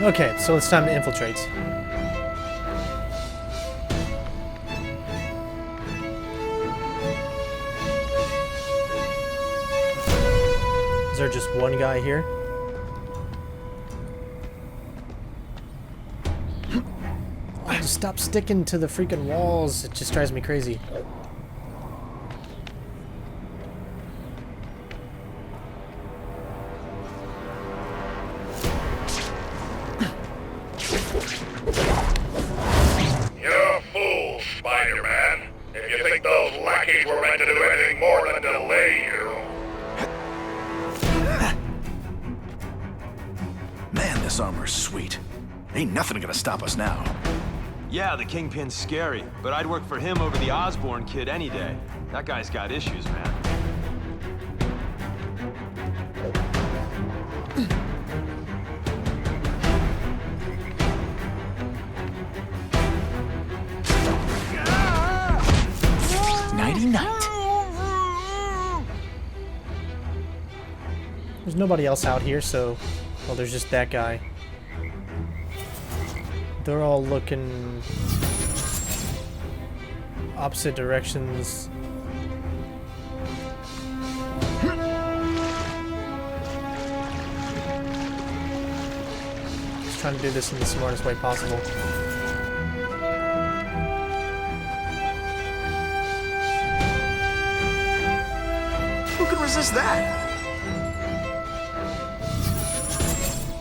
Okay, so it's time to infiltrate. Is there just one guy here? Oh, just stop sticking to the freaking walls. It just drives me crazy. Ain't nothing gonna stop us now. Yeah, the Kingpin's scary, but I'd work for him over the Osborn kid any day. That guy's got issues, man. Nighty-night. There's nobody else out here, so... Well, there's just that guy. They're all looking opposite directions. Just trying to do this in the smartest way possible. Who can resist that?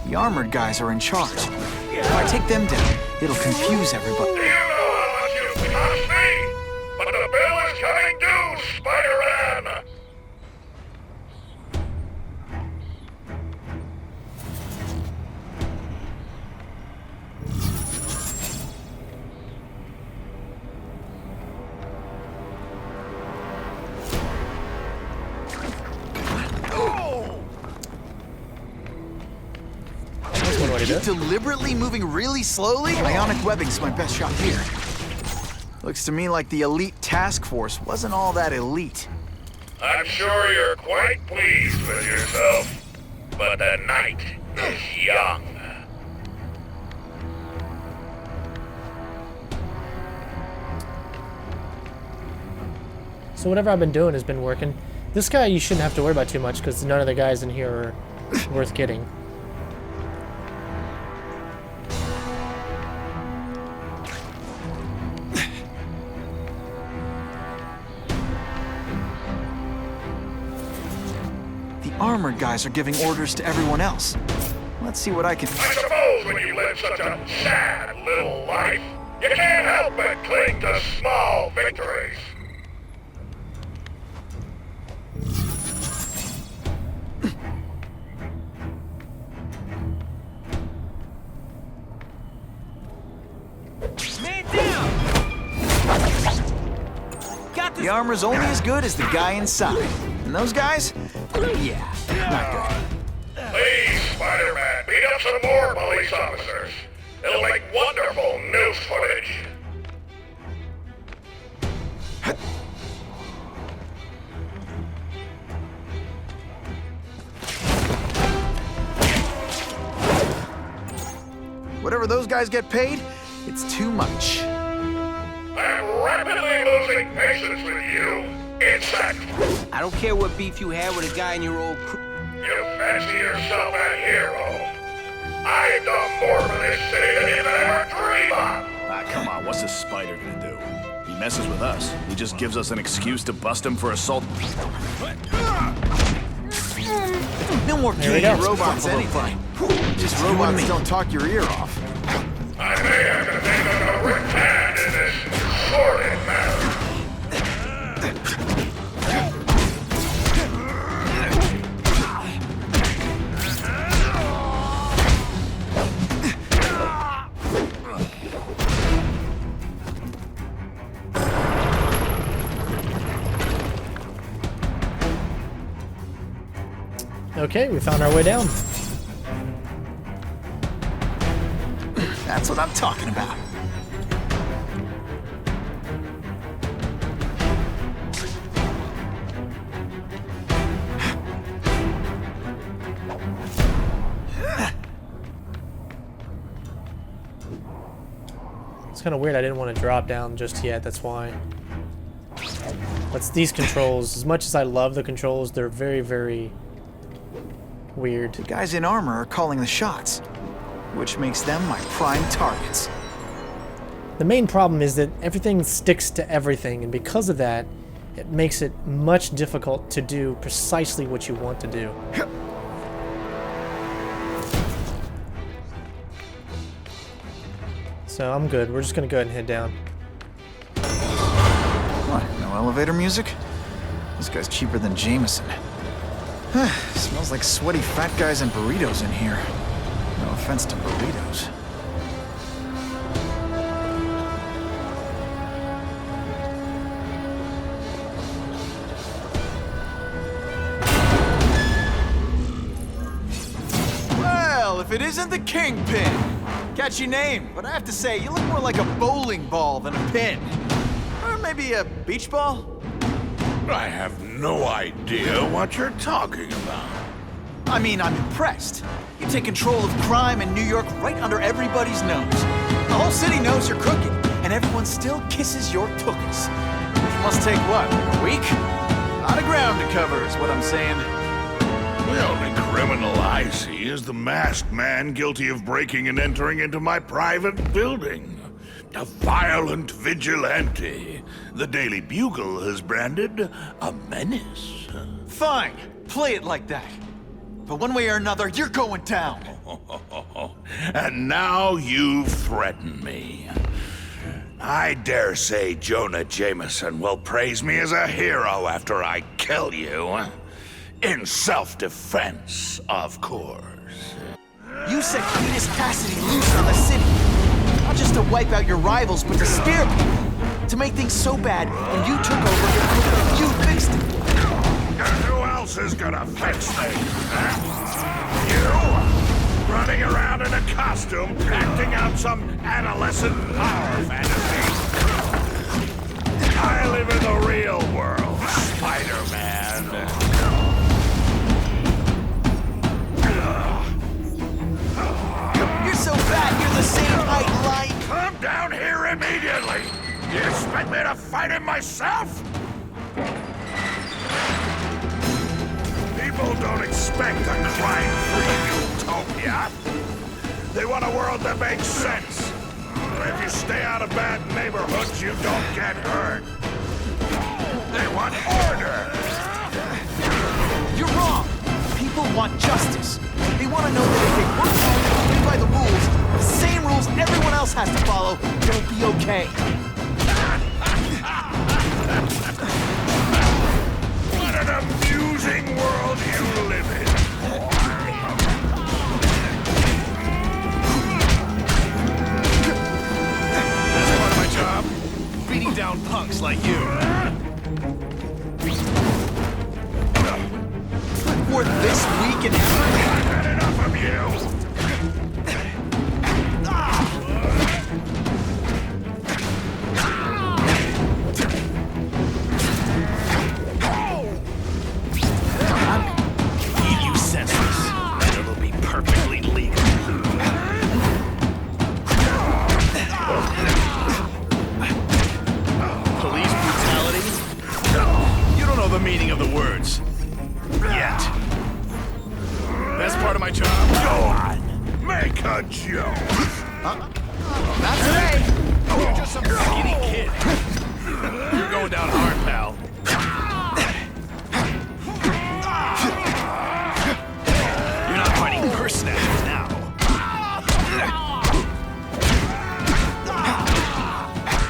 The armored guys are in charge. If I take them down, it'll confuse everybody. Do you know how much you cost me? But the bill is coming due, Spider-Man! You're deliberately moving really slowly? Ionic webbing's my best shot here. Looks to me like the elite task force wasn't all that elite. I'm sure you're quite pleased with yourself, but the night is young. So whatever I've been doing has been working. This guy you shouldn't have to worry about too much because none of the guys in here are worth getting. Armored guys are giving orders to everyone else. Let's see what I can... I suppose when you live such a sad little life, you can't help but cling to small victories. Man down! Got this. The armor's only as good as the guy inside. And those guys? Yeah, not good. Please, Spider-Man, beat up some more police officers. It'll make wonderful news footage. Whatever those guys get paid, it's too much. I'm rapidly losing patience with you, insect. I don't care what beef you had with a guy in your old crew. You fancy yourself a hero. I've done more for this city than you could ever dream of. Ah, come on, what's the Spider gonna do? He messes with us. He just gives us an excuse to bust him for assault. No more There gay we go. robots, anything. Just robots don't talk your ear off. I may have to take a direct hand in this sordid matter. Okay, we found our way down. That's what I'm talking about. It's kind of weird I didn't want to drop down just yet, that's why. But these controls, as much as I love the controls, they're very, very weird. The guys in armor are calling the shots, which makes them my prime targets. The main problem is that everything sticks to everything, and because of that, it makes it much difficult to do precisely what you want to do. So I'm good. We're just gonna go ahead and head down. What, no elevator music? This guy's cheaper than Jameson. Smells like sweaty fat guys and burritos in here. No offense to burritos. Well, if it isn't the Kingpin! Catchy name, but I have to say, you look more like a bowling ball than a pin. Or maybe a beach ball? I have no idea what you're talking about. I mean, I'm impressed. You take control of crime in New York right under everybody's nose. The whole city knows you're crooked, and everyone still kisses your tookus. Which must take, what, like a week? A lot of ground to cover is what I'm saying. The only criminal I see is the masked man guilty of breaking and entering into my private building. A violent vigilante. The Daily Bugle has branded a menace. Fine, play it like that. But one way or another, you're going down. And now you threaten me. I dare say Jonah Jameson will praise me as a hero after I kill you. In self-defense, of course. You set Cletus Cassidy loose on the city. Not just to wipe out your rivals, but to scare people. To make things so bad, when you took over, you fixed it. And who else is gonna fix me? You? Running around in a costume, acting out some adolescent power fantasy. I live in the real world, Spider-Man. You're so fat, you're the same height like... Come down here immediately! You expect me to fight him myself? People don't expect a crime-free utopia. They want a world that makes sense. Where if you stay out of bad neighborhoods, you don't get hurt. They want order. You're wrong. People want justice. They want to know that if they work hard and play by the rules, the same rules everyone else has to follow, they'll be okay. What an amusing world you live in. That's part of my job. Beating down punks like you. For this week and I've had enough of you. You senseless, and it'll be perfectly legal. Police brutality? You don't know the meaning of the words. Yet. Best part of my job? Go on. Make a joke. not today. You're just some skinny kid. You're going down hard, pal. You're not fighting purse snatchers now.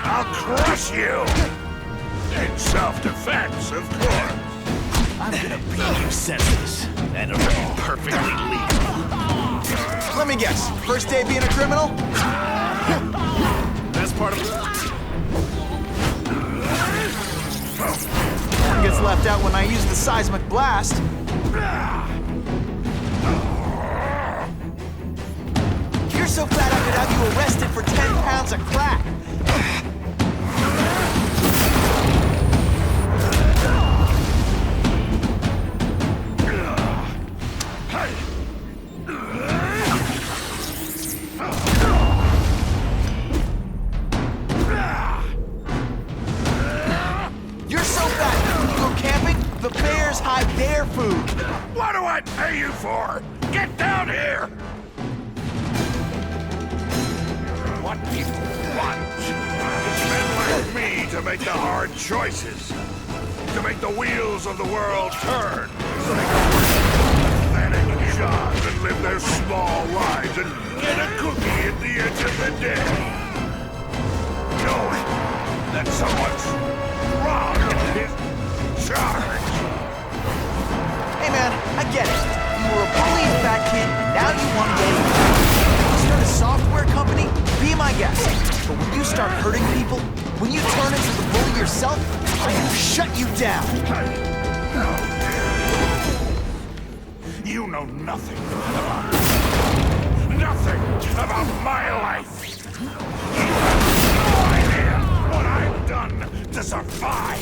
I'll crush you. In self-defense, of course. I'm gonna beat you senseless, and it'll be perfectly legal. Let me guess. First day being a criminal? Best part of One gets left out when I use the seismic blast. You're so fat I could have you arrested for 10 pounds of crack. The bears hide their food. What do I pay you for? Get down here! What people want is men like me to make the hard choices. To make the wheels of the world turn. So they can work pathetic jobs and live their small lives and get a cookie at the end of the day. Knowing that someone's wrong is charged. Hey man, I get it. You were a bullying fat kid, and now you want to get even. You start a software company? Be my guest. But when you start hurting people, when you turn into the bully yourself, I'm gonna shut you down. You know nothing about my life. You have no idea what I've done to survive.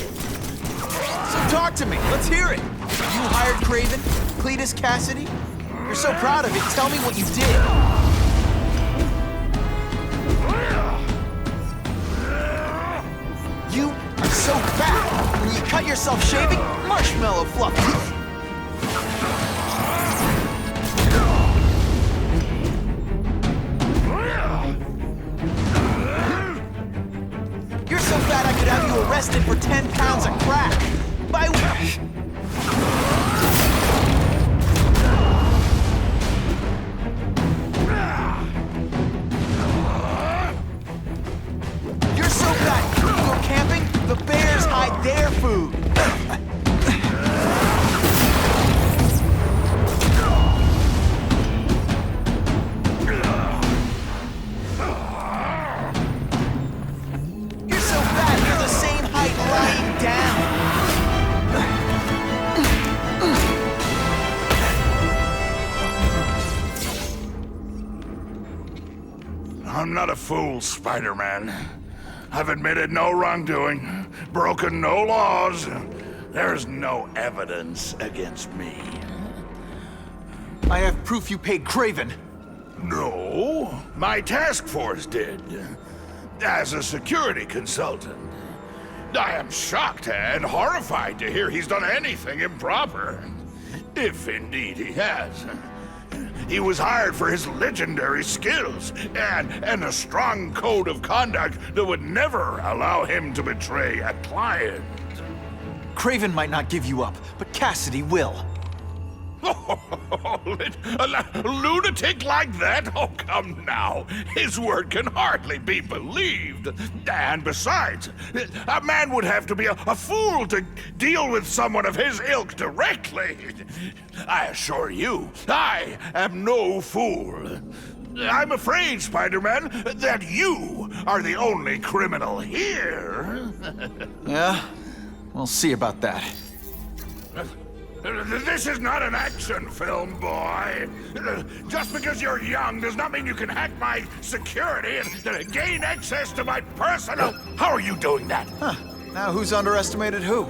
So talk to me. Let's hear it. You hired Craven, Cletus Cassidy? You're so proud of it. Tell me what you did. You are so fat. When you cut yourself shaving, marshmallow fluff. You're so fat I could have you arrested for 10 pounds of crack. By You're so fat, you go camping, the bears hide their food. You're so fat, you're the same height lying down. I'm not a fool, Spider-Man. I've admitted no wrongdoing, broken no laws. There's no evidence against me. I have proof you paid Craven. No, my task force did. As a security consultant. I am shocked and horrified to hear he's done anything improper. If indeed he has. He was hired for his legendary skills and a strong code of conduct that would never allow him to betray a client. Craven might not give you up, but Cassidy will. A lunatic like that? Oh, come now. His word can hardly be believed. And besides, a man would have to be a fool to deal with someone of his ilk directly. I assure you, I am no fool. I'm afraid, Spider-Man, that you are the only criminal here. Yeah? We'll see about that. This is not an action film, boy. Just because you're young does not mean you can hack my security and gain access to my personal... How are you doing that? Huh. Now who's underestimated who?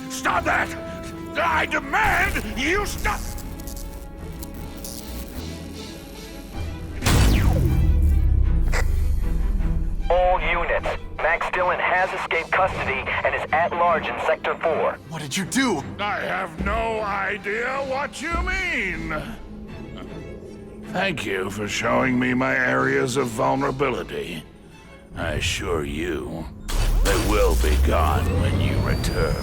Stop that! I demand you stop! All units. Max Dillon has escaped custody and is at large in Sector 4. What did you do? I have no idea what you mean. Thank you for showing me my areas of vulnerability. I assure you, they will be gone when you return.